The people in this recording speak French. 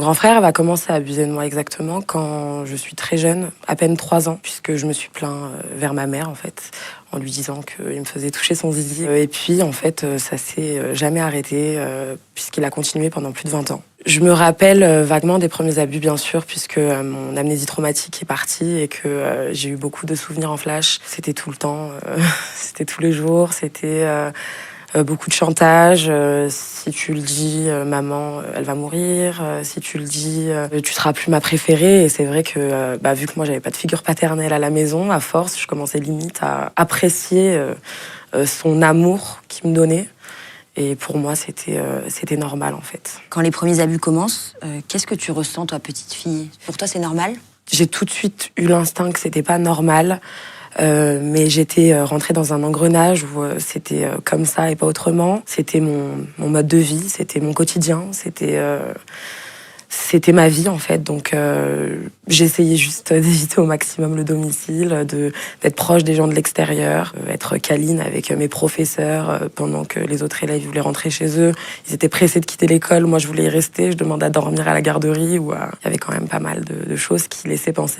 Mon grand frère va commencer à abuser de moi exactement quand je suis très jeune, à peine 3 ans, puisque je me suis plaint vers ma mère en fait, en lui disant qu'il me faisait toucher son zizi. Et puis en fait, ça s'est jamais arrêté, puisqu'il a continué pendant plus de 20 ans. Je me rappelle vaguement des premiers abus, bien sûr, puisque mon amnésie traumatique est partie et que j'ai eu beaucoup de souvenirs en flash. C'était tout le temps, c'était tous les jours, c'était beaucoup de chantage. Si tu le dis, maman, elle va mourir. Si tu le dis, tu seras plus ma préférée. Et c'est vrai que, vu que moi, j'avais pas de figure paternelle à la maison, à force, je commençais limite à apprécier son amour qu'il me donnait. Et pour moi, c'était normal, en fait. Quand les premiers abus commencent, qu'est-ce que tu ressens, toi, petite fille? Pour toi, c'est normal? J'ai tout de suite eu l'instinct que c'était pas normal. Mais j'étais rentrée dans un engrenage où c'était comme ça et pas autrement. C'était mon mode de vie, c'était mon quotidien, c'était ma vie en fait. Donc j'essayais juste d'éviter au maximum le domicile, d'être proche des gens de l'extérieur, être câline avec mes professeurs pendant que les autres élèves voulaient rentrer chez eux. Ils étaient pressés de quitter l'école, moi je voulais y rester, je demandais à dormir à la garderie. Il y avait quand même pas mal de choses qui laissaient penser